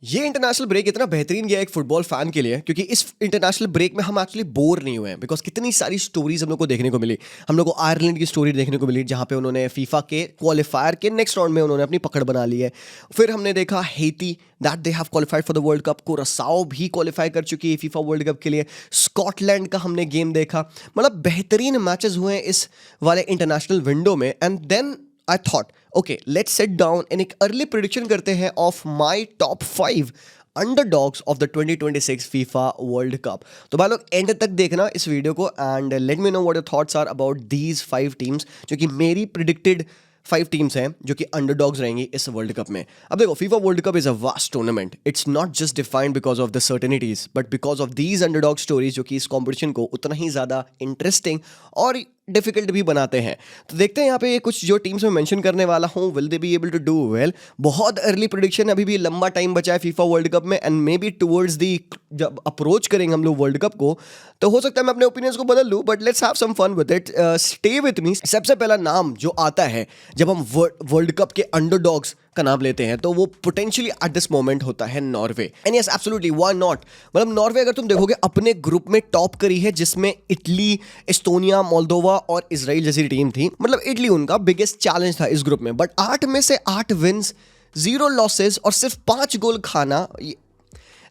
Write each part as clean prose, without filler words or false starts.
ये international break इतना बेहतरीन गया एक फुटबॉल फैन के लिए, क्योंकि इस इंटरनेशनल ब्रेक में हम एक्चुअली बोर नहीं हुए हैं। बिकॉज कितनी सारी स्टोरीज हम लोग को देखने को मिली। हम लोग को आयरलैंड की स्टोरी देखने को मिली, जहाँ पे उन्होंने फीफा के क्वालिफायर के नेक्स्ट राउंड में उन्होंने अपनी पकड़ बना ली है। फिर हमने देखा Haiti that they have qualified for the world cup. Curacao भी क्वालिफाई कर चुकी है फीफा वर्ल्ड कप के लिए। स्कॉटलैंड का हमने गेम देखा। मतलब बेहतरीन मैचेस हुए हैं इस वाले इंटरनेशनल विंडो में। And then I thought, okay, let's sit down and एक अर्ली प्रिडिक्शन करते हैं of my top 5 underdogs of the 2026 FIFA world cup. तो भाई लोग एंड तक देखना इस वीडियो को and let me know what your thoughts are about these 5 teams, जो कि मेरी प्रिडिक्टेड 5 टीम्स हैं जो कि अंडरडॉग्स रहेंगी इस वर्ल्ड कप में। अब देखो, FIFA world cup is a vast tournament. It's not just defined because of the certainties but because of these underdog stories, जो कि इस कॉम्पिटिशन को उतना ही ज़्यादा इंटरेस्टिंग और डिफिकल्ट भी बनाते हैं। तो देखते हैं यहाँ पे कुछ जो टीम्स में मेंशन करने वाला हूँ, will they be able to do well. बहुत अर्ली प्रेडिक्शन, अभी भी लंबा टाइम बचा है फीफा वर्ल्ड कप में and maybe towards the जब अप्रोच करेंगे हम लोग वर्ल्ड कप को, तो हो सकता है मैं अपने ओपिनियंस को बदल लूँ, but let's have some fun with it. Stay with me. सबसे पहला नाम जो आता है जब हम वर्ल्ड कप के अंडरडॉग्स का नाम लेते हैं, तो वो पोटेंशियली एट दिस मोमेंट होता है Norway. And yes absolutely, why not. मतलब नॉर्वे अगर तुम देखोगे अपने ग्रुप में टॉप करी है, जिसमें इटली, एस्टोनिया, मोल्दोवा और इजराइल जैसी टीम थी। मतलब इटली उनका बिगेस्ट चैलेंज था इस ग्रुप में, बट 8 में से 8 विन्स, 0 लॉसेस और सिर्फ 5 गोल खाना।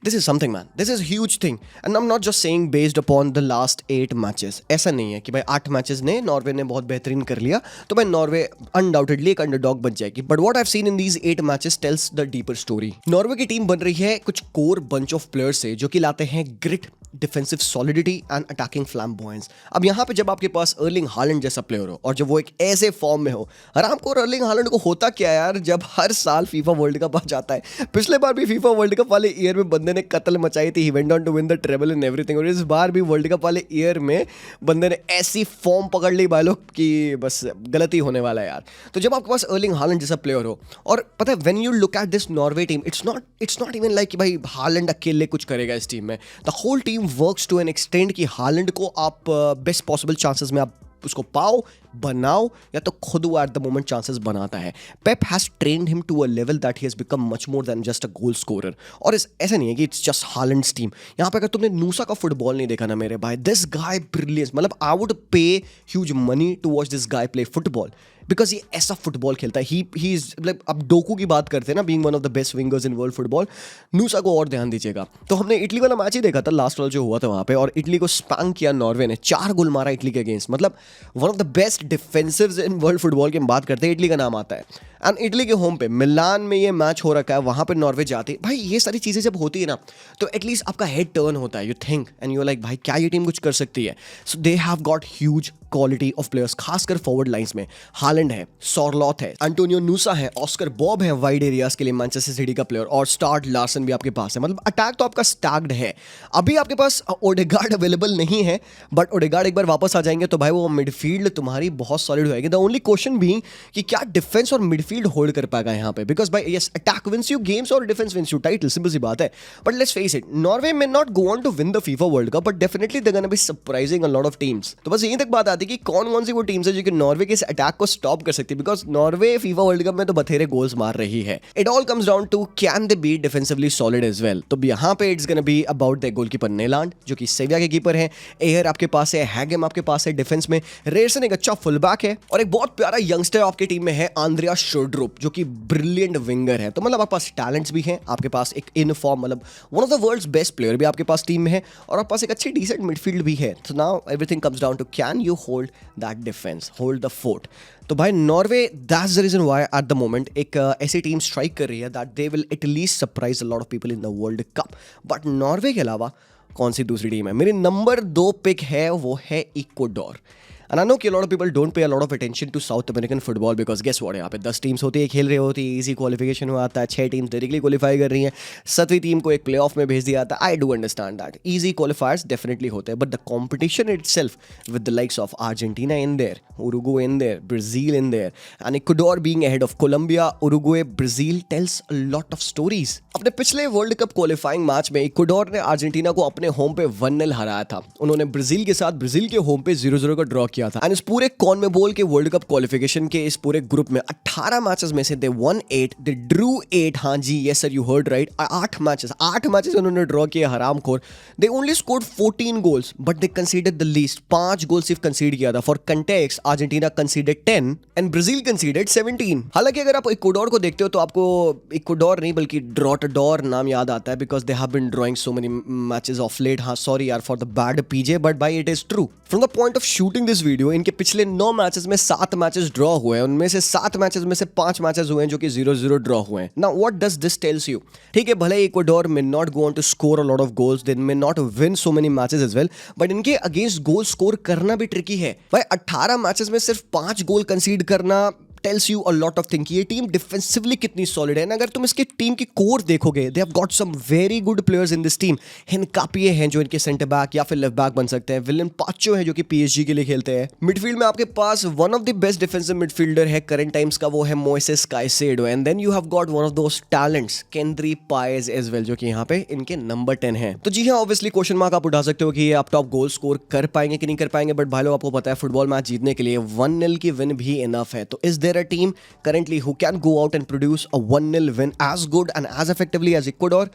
This is something man, this is huge thing and I am not just saying based upon the last 8 matches. ऐसा नहीं है कि भाई 8 मैचेस ने नॉर्वे ने बहुत बेहतरीन कर लिया तो भाई नॉर्वे अनडाउटेडली एक अंडरडॉग बन जाएगी। But what I have seen in these 8 matches tells the deeper story. Norway की टीम बन रही है कुछ कोर बंच ऑफ प्लेयर्स से, जो कि लाते हैं grit, defensive solidity and attacking flamboyance. अब यहाँ पे जब आपके पास अर्लिंग हालैंड जैसा प्लेयर हो और जब वो एक ऐसे फॉर्म में हो, आराम को अर्लिंग हालैंड को होता क्या यार, जब हर साल फीफा वर्ल्ड कप आ जाता है। पिछले बार भी फीफा वर्ल्ड कप वाले ईयर में बंदे ने कत्ल मचाई थी, he went on to win the treble and everything. और इस बार भी वर्ल्ड कप वाले ईयर में बंदे ने ऐसी फॉर्म पकड़ ली भाई लोग कि बस गलती होने वाला है यार। तो जब आपके पास अर्लिंग हालैंड जैसा प्लेयर हो, और पता है when you look at this Norway team, it's not even like कि भाई हालैंड अकेले कुछ करेगा इस टीम में। The whole team works to an extent कि हालैंड को आप बेस्ट पॉसिबल चांसेस में आप उसको पाओ, बनाओ, या तो खुद वो एट द मोमेंट चांसेस बनाता है। Pep has trained him to a level that he has become much more than just a goal scorer. और ऐसा नहीं है कि इट्स जस्ट हालैंड्स टीम। यहाँ पे अगर तुमने नूसा का फुटबॉल नहीं देखा ना मेरे भाई, दिस गाय ब्रिलियंस। मतलब I would pay huge money to watch this guy play football, because ये ऐसा फुटबॉल खेलता है। ही इज लाइक, अब डोकू की बात करते हैं ना, being one of the best wingers in world football. Nusa को और ध्यान दीजिएगा। तो हमने इटली वाला मैच ही देखा था, लास्ट वाला जो हुआ था वहाँ पे, और इटली को स्पैंक किया नॉर्वे ने, 4 गोल मारा इटली के अगेंस्ट। मतलब one of the best defensives in world football की हम बात करते हैं, इटली का नाम आता है। एंड इटली के होम पे मिलान में ये मैच हो रखा है, वहाँ पे नॉर्वे जाती है। भाई ये सारी चीज़ें जब होती है ना, तो एटलीस्ट आपका हेड टर्न होता है, you think and you like भाई क्या ये टीम कुछ कर सकती है। So they have got huge quality of players, खासकर फॉरवर्ड लाइंस में। हालैंड है, सॉरलॉथ है, एंटोनियो नूसा है, ऑस्कर बॉब है वाइड एरियाज के लिए मैनचेस्टर सिटी का प्लेयर, और स्टार्ड लार्सन भी आपके पास है। मतलब अटैक तो आपका स्टैग्ड है। अभी आपके पास ओडेगार्ड अवेलेबल नहीं है, बट ओडेगार्ड एक बार वापस आ जाएंगे तो भाई वो मिडफील्ड तुम्हारी बहुत सॉलिड होएगी। द ओनली क्वेश्चन भी कि क्या डिफेंस और मिडफील्ड होल्ड कर पाएगा यहाँ पे, बिकॉज भाई yes, attack wins you games और defence wins you title, simple सी बात है। But let's face it, Norway may not go on to win the FIFA world cup, but definitely they gonna be surprising a lot of teams. तो बस यहीं तक बात आती है कि कौन सी वो टीम्स है जो कि नॉर्वे के इस अटैक को स्टॉप कर सकती है, because Norway FIFA world cup में तो बथेरे गोल्स मार रही है। It all comes down to can they be defensively solid as well. तो यहाँ पे it's gonna be about the goalkeeper Nyland, जो कि सेविया के कीपर है। एयर आपके पास है, हैगम आपके पास है डिफेंस में, रेयरसन एक अच्छा फुलबैक है, और एक बहुत प्यारा यंगस्टर आपकी टीम में है आंद्रिया शोड्रुप, जो कि ब्रिलियंट विंगर है। तो मतलब आपके पास टैलेंट्स भी हैं, आपके पास एक इन फॉर्म, मतलब one of the world's best player भी आपके पास टीम में है, और आपके पास एक अच्छी डिसेंट मिडफील्ड भी है। तो now everything comes down to can you hold that defence, hold the fort. तो भाई Norway, that's the reason why at the moment एक ऐसी टीम स्ट्राइक कर रही है that they will at least surprise a lot of people in the world cup. But Norway के अलावा कौन सी दूसरी टीम है? मेरी नंबर 2 पिक है, वो है इक्वाडोर। And I know कि a lot of people don't pay a lot of attention to South American football because guess what, यहाँ पे 10 टीम्स होती है, खेल रही होती है, इजी क्वालिफिकेशन हुआ आता है, 6 टीम्स डायरेक्टली क्वालिफाई कर रही हैं, 7वीं टीम को एक प्लेऑफ में भेज दिया जाता है। I do understand that easy qualifiers definitely होते हैं, but the competition itself with the likes of Argentina in there, Uruguay in there, Brazil in there, and Ecuador being ahead of Colombia, Uruguay, Brazil tells a lot of stories. अपने पिछले world cup qualifying match में Ecuador ने Argentina को अपने home पे 1-0 हराया था। उन्होंने ब्राजील के साथ ब्राजील के होम पे 0-0 का ड्रॉ किया किया था। एंड इस पूरे कॉन्मेबोल के वर्ल्ड कप क्वालिफिकेशन के इस पूरे ग्रुप में 18 मैचेस में से दे वन 8, दे ड्रू 8। हाँ जी, yes sir, you heard right, 8 matches उन्होंने ड्रॉ किए, हरामखोर। They only scored 14 goals but they conceded the least. 5 goal सिर्फ कंसीड किया था। For context, Argentina conceded 10 and Brazil conceded 17। हालांकि अगर आप इक्वाडोर को देखते हो तो आपको इक्वाडोर नहीं बल्कि ड्रॉटडोर नाम याद आता है, because they have been drawing so many matches of late. हाँ सॉरी यार for the bad PJ, but by it is true. From the point of shooting this video, इनके पिछले 9 मैचेस में 7 मैचेस ड्रॉ हुए हैं। उनमें से 7 मैचेस में से 5 मैचेस हुए हैं जो कि 0-0 ड्रॉ हुए हैं। Now what does this tells you? ठीक है, भले Ecuador may not go on to score a lot of goals, they may not win so many matches as well, but इनके अगेंस्ट गोल स्कोर करना भी tricky है भाई। 18 matches में सिर्फ 5 गोल कंसीड करना tells you a lot of things कि ये टीम डिफेंसिवली कितनी सॉलिड है। अगर तुम इसकी टीम की कोर देखोगे, they have got some very good players in this team. Hincapie हैं जो इनके सेंटर बैक या फिर लेफ्ट बैक बन सकते हैं। विलियन पाचो है जो कि PSG के लिए खेलते हैं। मिडफील्ड में आपके पास one of the best defensive midfielder है करंट टाइम्स का, वो है Moises Caicedo. And then you have got one of those talents Kendry Paez as well, जो कि यहाँ पे इनके नंबर 10 है। तो जी हाँ, ऑब्वियसली क्वेश्चन मार्क आप उठा सकते हो कि ये आप टॉप गोल स्कोर कर पाएंगे कि नहीं कर पाएंगे, बट भाई लोग आपको पता है फुटबॉल मैच जीतने के लिए 1-0 की विन भी इनफ है। तो is there a team currently who can go out and produce a 1-0 win as good and as effectively as Ecuador?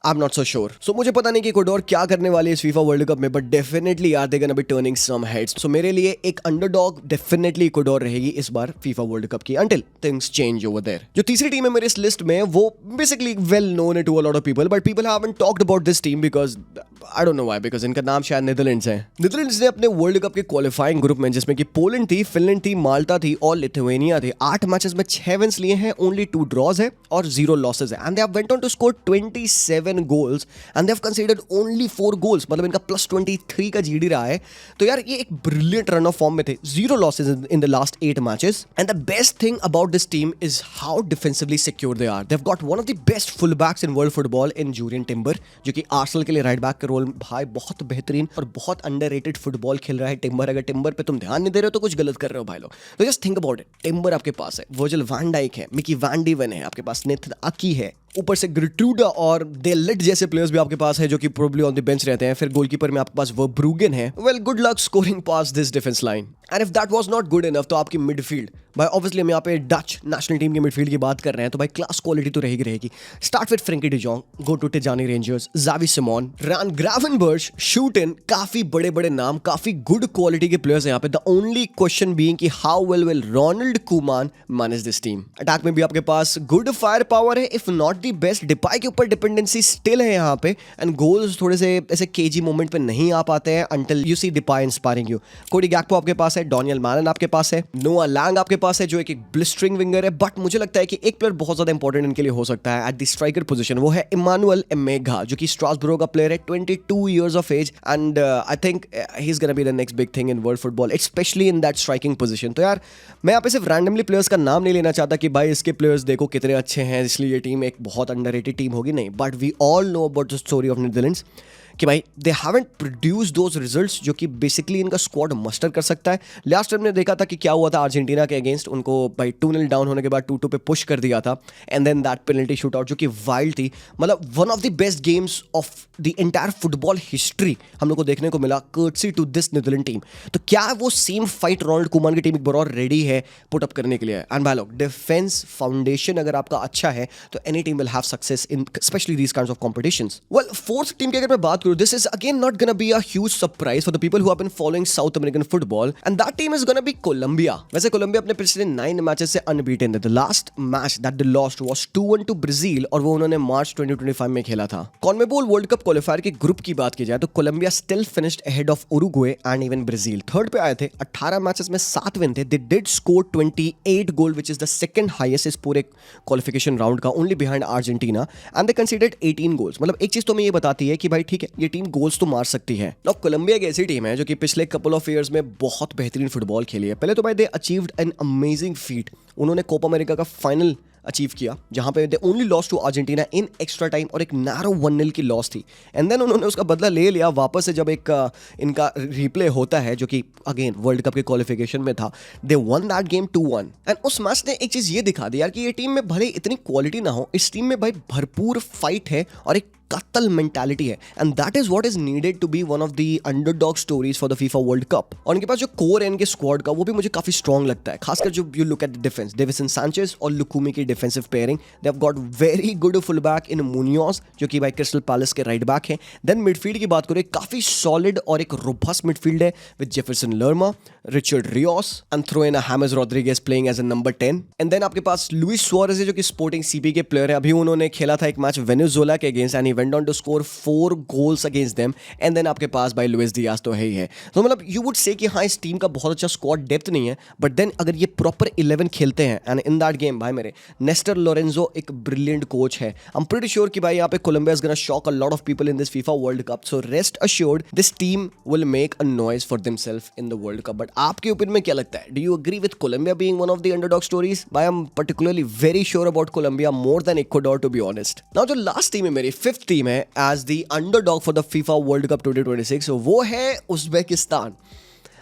I'm not so sure. So मुझे पता नहीं कि इक्वाडोर क्या करने वाली है इस फीफा वर्ल्ड कप में, but definitely are they gonna be turning some heads. So मेरे लिए एक अंडरडॉग डेफिनेटली इक्वाडोर रहेगी इस बार फीफा वर्ल्ड कप की, until things change over there. जो तीसरी टीम है मेरे इस लिस्ट में, वो basically well known to a lot of people, but people haven't talked about this team because I don't know why, because इनका नाम शायद नीदरलैंड्स है। नीदरलैंड्स ने अपने वर्ल्ड कप के क्वालिफाइंग ग्रुप में, जिसमें कि पोलैंड थी, फिनलैंड थी, माल्टा थी और लिथुआनिया थी, 8 मैचेस में 6 विन्स लिए हैं, ओनली 2 ड्रॉज है और 0 लॉसेज है। And they have went on to score 27 goals and they have conceded only 4 goals, मतलब इनका +23 का जीडी रहा है। तो यार ये एक ब्रिलियंट रन ऑफ फॉर्म में थे, 0 losses in the last 8 matches. And the best thing about this team is how defensively secure they are. They have got one of the best full backs in world football in Jurrien Timber, जो कि Arsenal के लिए right back का role भाई बहुत बेहतरीन और बहुत अंडररेटेड फुटबॉल खेल रहा है टिम्बर। अगर टिम्बर पे तुम ध्यान नहीं दे रहे हो तो कुछ गलत कर रहे हो भाई लोग। तो just think about it, timber आपके पास है, वर्जिल वैन डाइक है, मिकी वैन डीवन है, आपके पास नेथन आकी है, ऊपर से ग्रिट्रूडा और डेलिट जैसे प्लेयर्स भी आपके पास है जो कि प्रोबब्ली ऑन द बेंच रहते हैं। फिर गोलकीपर में आपके पास वर्ब्रूगन है। Well good luck scoring pass this defence line. And if that was not good enough, तो आपकी मिडफील्ड भाई, ऑब्वियसली हम यहाँ पे डच नेशनल टीम की मिडफील्ड की बात कर रहे हैं, तो भाई क्लास क्वालिटी तो रहेगी। Start with Frenkie de Jong, go to Tijjani Reijnders, Xavi Simons, Ryan Gravenberch, Schouten, काफी बड़े बड़े नाम, काफी गुड क्वालिटी के प्लेयर्स हैं यहाँ पे। द ओनली क्वेश्चन बीइंग कि how well will Ronald Koeman manage this team. Attack में भी आपके पास गुड फायर पावर है, if not the best. Depay के ऊपर डिपेंडेंसी स्टिल है यहाँ पे, एंड गोल्स थोड़े से ऐसे केजी मोमेंट पे नहीं आ पाते हैं until you see Depay inspiring you. Cody Gakpo आपके पास है, डोनियल मैलन आपके पास है, नोआ लैंग आपके पास है जो एक ब्लिस्टरिंग विंगर है। बट मुझे लगता है कि एक प्लेयर बहुत ज्यादा इंपॉर्टेंट इनके लिए हो सकता है एट द स्ट्राइकर पोजीशन, वो है इमानुएल एमेगा, जो कि स्ट्रासबरो का प्लेयर है, 22 years of age. And I think he is gonna be the next big thing in world football, specially in that striking position. तो यार मैं यहाँ पे सिर्फ रैंडमली प्लेयर्स का नाम नहीं लेना चाहता कि भाई इसके प्लेयर्स देखो कितने अच्छे हैं इसलिए ये टीम एक बहुत अंडररेटेड टीम होगी, नहीं। But we all know about the story of Netherlands कि भाई they haven't produce those results जो कि बेसिकली इनका स्क्वाड मस्टर कर सकता है। लास्ट टाइम ने देखा था कि क्या हुआ था अर्जेंटीना के अगेंस्ट, उनको भाई 2-0 डाउन होने के बाद 2-2 पे पुश कर दिया था, and then that penalty shoot out जो कि वाइल्ड थी। मतलब one of the best games of the entire football history हम लोग को देखने को मिला courtesy to this Netherland team. तो क्या वो सेम फाइट रोनाल्ड कुमान की टीम एक बार और रेडी है पुट अप करने के लिए? एंड भाई लोग डिफेंस फाउंडेशन अगर आपका अच्छा है तो any team will have success in specially these kinds of competitions. Well fourth team की अगर मैं बात करूं, this is again not gonna be a huge surprise for the people who have been following South American football, and that team is gonna be Colombia. वैसे Colombia अपने पिछले 9 matches से unbeaten है। The last match that they lost was 2-1 to Brazil, और वो उन्होंने मार्च 2025 में खेला था। कॉन्मेबोल वर्ल्ड कप क्वालिफायर के ग्रुप की बात की जाए तो Colombia still finished ahead of Uruguay and even Brazil। Third पे आए थे, 18 मैचेस में 7 विन थे। They did score 28 goal which is the second highest इस पूरे क्वालिफिकेशन राउंड का, only behind Argentina, and they conceded 18 goals. मतलब एक चीज तो हमें ये बताती है कि भाई ठीक है ये टीम गोल्स तो मार सकती है। now कोलंबिया एक ऐसी टीम है जो कि पिछले कपल ऑफ इयर्स में बहुत बेहतरीन फुटबॉल खेली है। पहले तो भाई they achieved an amazing feat, उन्होंने कोपा अमेरिका का फाइनल अचीव किया जहां पे they only loss to Argentina in extra time, और एक नैरो 1-0 की लॉस थी। एंड देन उन्होंने उसका बदला ले लिया वापस से जब एक इनका रिप्ले होता है जो कि अगेन वर्ल्ड कप के क्वालिफिकेशन में था। दे वन दैट गेम 2-1, एंड उस मैच ने एक चीज ये दिखा दी यार कि ये टीम में भले इतनी क्वालिटी ना हो, इस टीम में भाई भरपूर फाइट है और एक कत्ल मेंटालिटी है, and that is what is needed to be one of the underdog stories for the FIFA world cup. और उनके पास जो कोर है इनके स्क्वाड का वो भी मुझे काफी स्ट्रॉन्ग लगता है, खासकर जो you look at the defence, Davinson Sanchez और लुकुमी की defensive pairing, they have got very good full back in Munoz जो कि भाई क्रिस्टल पैलेस के राइट बैक हैं। देन मिडफील्ड की बात करें, काफी सॉलिड और एक रोबस्ट मिडफील्ड है with Jefferson Lerma, Richard Rios and throw in James Rodriguez playing as a number 10। And then आपके पास लुइस सुआरेज है जो कि स्पोर्टिंग सीपी के प्लेयर है। अभी उन्होंने खेला था एक मैच वेनेजुएला के against and he went on to score 4 goals against them. And then आपके पास भाई लुइस डियाज तो है ही है। तो मतलब यू वुड से कि हाँ इस टीम का बहुत अच्छा स्क्वाड डेप्थ नहीं है, बट देन अगर ये प्रॉपर 11 खेलते हैं एंड इन दैट गेम भाई मेरे नेस्टर लोरेंजो एक ब्रिलियंट कोच है। आई एम प्रीटी श्योर कि भाई यहाँ पे Colombia is gonna shock a lot of people in this FIFA world Cup, so rest assured this team will make a noise for themselves in the world cup. But आपके opinion में क्या लगता है? Do you agree with Colombia being one of the underdog stories? भाई I am particularly very sure about Colombia more than Ecuador to be honest. Now जो last team है मेरी, fifth team है as the underdog for the FIFA world cup 2026, वो है Uzbekistan.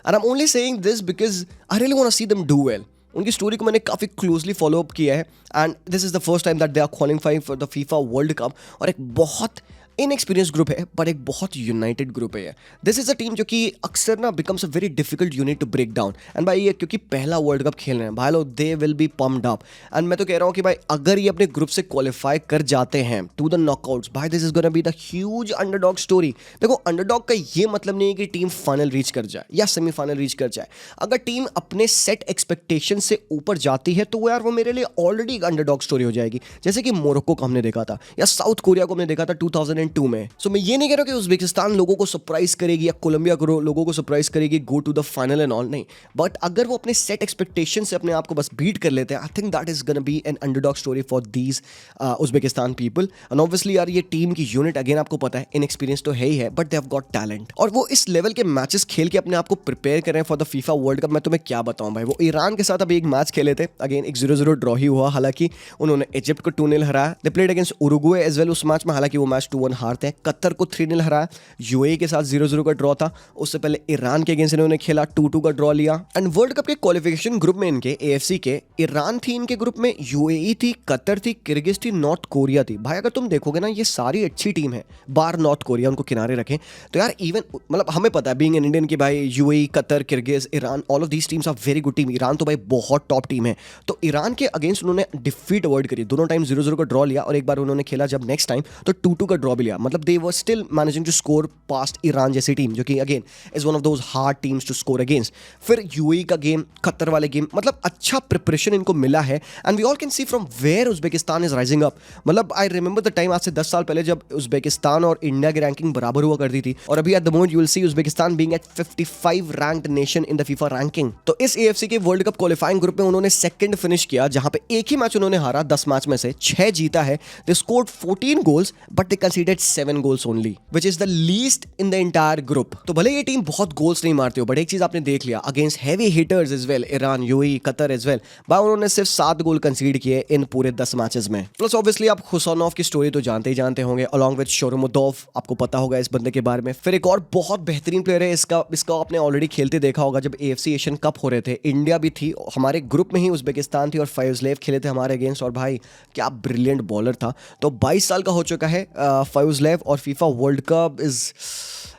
And I'm only saying this because I really want to see them do well. उनकी story को मैंने काफ़ी क्लोजली फॉलो अप किया है and this is the first time that they are qualifying for the FIFA world cup. और एक बहुत inexperience group है पर एक बहुत यूनाइटेड ग्रुप है। दिस इज अ टीम जो कि अक्सर ना becomes a very difficult unit to break down. And भाई ये क्योंकि पहला वर्ल्ड कप खेल रहे हैं भाई लोग, they will be pumped up. And मैं तो कह रहा हूँ कि भाई अगर ये अपने ग्रुप से क्वालिफाई कर जाते हैं टू द नॉकआउट्स, भाई this is gonna be the huge underdog story. देखो अंडरडॉग का ये मतलब नहीं है कि टीम फाइनल रीच कर जाए या सेमीफाइनल रीच कर जाए। अगर टीम अपने सेट एक्सपेक्टेशन से ऊपर जाती है तो वो यार वो मेरे लिए ऑलरेडी एक अंडरडॉग स्टोरी हो जाएगी, जैसे कि मोरक्को को हमने देखा था या साउथ कोरिया को हमने देखा था 2002 में। सो मैं ये नहीं कह रहा कि उज्बेकिस्तान लोगों को सरप्राइज करेगी या कोलंबिया को लोगों को सरप्राइज करेगी go to the final and all, नहीं। बट अगर वो अपने सेट एक्सपेक्टेशन से अपने आप को बस बीट कर लेते हैं, I think that is gonna be an underdog story for these Uzbekistan people. And obviously यार ये टीम की यूनिट अगेन आपको पता है इनएक्सपीरियंस तो है ही है, but they have got talent और वो इस लेवल के मैचेस खेल के अपने आप को प्रिपेयर कर रहे हैं for the FIFA world cup. मैं तुम्हें क्या बताऊं भाई, वो ईरान के साथ अभी एक मैच खेले थे, अगेन एक 0-0 ड्रॉ ही हुआ। हालांकि उन्होंने इजिप्ट को 2-0 हराया। They played against Uruguay as well उस मैच में, हालांकि वो मैच 2-1 हारते हैं। कतर को 3-0 हराया। यूएई के साथ 0-0 का ड्रॉ था। उससे पहले ईरान के अगेंस्ट इन्होंने खेला, 2-2 का ड्रॉ लिया। एंड वर्ल्ड कप के क्वालिफिकेशन ग्रुप में इनके एएफसी के ईरान थी, इनके ग्रुप में यूएई थी, कतर थी, किर्गिज थी, नॉर्थ कोरिया थी। भाई अगर तुम देखोगे ना ये सारी अच्छी टीम है, बार नॉर्थ कोरिया उनको किनारे रखें तो यार इवन मतलब हमें पता है बीइंग एन इंडियन कि भाई UAE, Qatar, Kyrgyz, Iran, all of these teams are very good team. Iran तो भाई बहुत टॉप टीम है। तो ईरान के अगेंस्ट उन्होंने डिफीट अवॉइड करी, दोनों टाइम 0-0 का ड्रॉ लिया और एक बार उन्होंने खेला जब नेक्स्ट टाइम तो 2-2 का ड्रॉ भी लिया। मतलब they were still managing to score past Iran जैसी टीम जो कि again is one of those hard teams to score against. फिर यूएई का गेम, कतर वाले गेम, मतलब अच्छा प्रिपरेशन इनको मिला है। And we all can see from where Uzbekistan is rising up. मतलब आई रिमेंबर द टाइम आज से 10 साल पहले जब उज्बेकिस्तान और इंडिया की रैंकिंग बराबर हुआ करती थी और अभी eight the moment you will see Uzbekistan being at 55 ranked nation in the FIFA ranking. तो इस एएफसी के वर्ल्ड कप क्वालिफाइंग ग्रुप में उन्होंने सेकंड फिनिश किया, जहां पे एक ही मैच उन्होंने हारा, 10 मैच में से 6 जीता है। They scored 14 goals but they considered 7 goals only, which is the least in the entire group. तो भले ये टीम बहुत गोल्स नहीं मारती हो, बट एक चीज आपने देख लिया against heavy hitters as well, Iran, UAE, Qatar as well, भाई उन्होंने सिर्फ 7 गोल कंसीड किए इन पूरे 10 मैचेस में। प्लस ऑब्वियसली आप हुसैनोव की स्टोरी तो जानते ही जानते होंगे, अलॉन्ग विद शोरोमुदोव, आपको पता होगा इस बंदे के बारे में। फिर एक और बहुत बेहतरीन प्लेयर है, इसका आपने ऑलरेडी खेलते देखा होगा जब एएफसी एशियन कप हो रहे थे, इंडिया भी थी हमारे ग्रुप में ही, उज्बेकिस्तान थी और फायुजलेव खेले थे हमारे अगेंस्ट। और भाई क्या ब्रिलियंट बॉलर था। तो 22 साल का हो चुका है फायुजलेव और FIFA world cup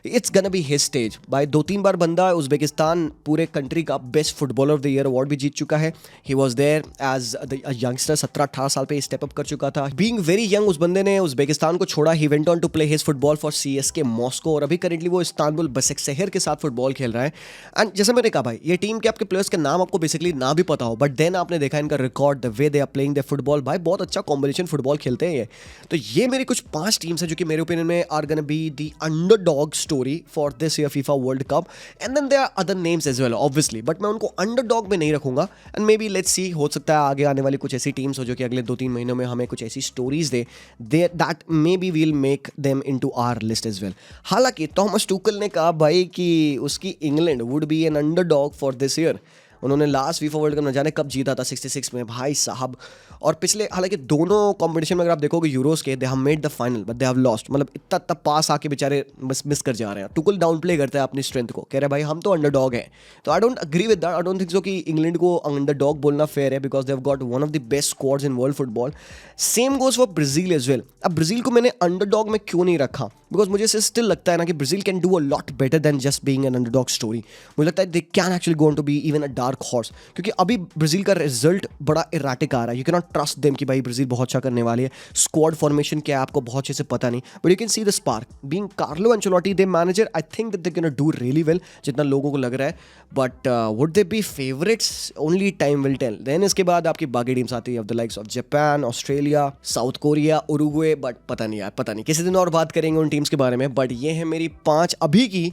it's gonna be his stage. भाई 2-3 बार बंदा उज्बेकिस्तान पूरे कंट्री का best footballer of the year award भी जीत चुका है। He was there as a youngster, 17-18 साल पे स्टेप अप कर चुका था। बीइंग वेरी यंग उस बंदे ने उज्बेकिस्तान को छोड़ा, he went on to play his football for CSKA Moscow और अभी करेंटली वो इस्तांबुल बसेक्शहर के साथ फुटबॉल खेल रहा है। एंड जैसे मैंने कहा भाई ये टीम के आपके प्लेयर्स का नाम आपको बेसिकली ना भी पता हो, बट देन आपने देखा इनका record, the way they are playing the football, भाई बहुत अच्छा कॉम्बिनेशन फुटबॉल खेलते हैं ये। तो ये मेरी कुछ 5 टीम्स है जो कि मेरे ओपिनियन में are gonna be the underdog story for this year FIFA world cup. And then there are other names as well obviously, but मैं उनको अंडरडॉग में नहीं रखूंगा। And maybe let's see, हो सकता है आगे आने वाली कुछ ऐसी टीम्स हो जो कि अगले 2-3 महीनों में हमें कुछ ऐसी स्टोरीज दे that maybe will make them into our list as well. हालांकि थॉमस टुकल ने कहा भाई कि उसकी England would be an underdog for this year. उन्होंने लास्ट फीफा वर्ल्ड कप न जाने कब जीता था, 66 में भाई साहब। और पिछले हालांकि दोनों कंपटीशन में अगर आप देखोगे यूरोस के, they have made the final but they have lost, मतलब इतना पास आके बेचारे बस मिस कर जा रहे हैं। टुकल डाउन प्ले करता है अपनी स्ट्रेंथ को, कह रहे भाई हम तो अंडरडॉग हैं। तो I don't agree with that, I don't think so कि इंग्लैंड को अंडरडॉग बोलना फेयर है, because they have got one of the best squads in world football. Same goes for Brazil as well. अब Brazil को मैंने underdog में क्यों नहीं रखा, बिकॉज मुझे स्टिल लगता है ना कि Brazil can do a lot better than just being an underdog story. मुझे लगता है they can actually go on to be even a dark horse, क्योंकि अभी ब्राजील का रिजल्ट बड़ा इराटिक आ रहा है। You can not trust them कि भाई ब्राजील बहुत अच्छा करने वाली है। स्क्वाड फॉर्मेशन क्या है आपको बहुत अच्छे से पता नहीं, but you can see the spark being Carlo Ancelotti the manager. I think that they can do really well जितना लोगों को लग रहा है, but would they be favourites, only time will tell. Then इसके बाद आपकी बाकी टीम्स आती है of the likes of Japan, Australia, South Korea, Uruguay, but पता नहीं यार, पता नहीं, किसी दिन और बात करेंगे उन टीम्स के बारे में। बट ये है मेरी 5 अभी की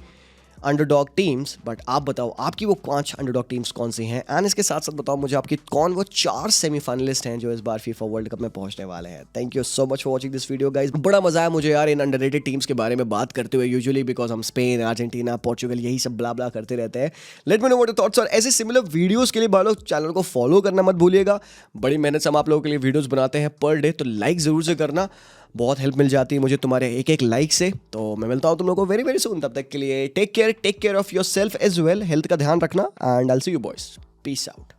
अंडरडॉग टीम्स। बट आप बताओ आपकी वो 5 अंडरडॉग टीम्स कौन सी हैं, एंड इसके साथ साथ बताओ मुझे आपकी कौन वो 4 सेमीफाइनलिस्ट हैं जो इस बार फीफा वर्ल्ड कप में पहुंचने वाले हैं। Thank you so much for watching this video guys. बड़ा मजा आया मुझे यार इन अंडररेटेड टीम्स के बारे में बात करते हुए, यूजुअली बिकॉज हम स्पेन, अर्जेंटीना, पोर्चुगल यही सब ब्ला ब्ला करते रहते हैं। Late me know what your thoughts, और ऐसे सिमिलर वीडियोस के लिए भाई लोग चैनल को फॉलो करना मत भूलिएगा। बड़ी मेहनत से हम आप लोगों के लिए वीडियोस बनाते हैं पर डे, तो लाइक जरूर से करना, बहुत हेल्प मिल जाती है मुझे तुम्हारे एक एक लाइक से। तो मैं मिलता हूँ तुम लोगों को वेरी वेरी सून, तब तक के लिए take care of yourself as well, health का ध्यान रखना, and I will see you boys, peace out.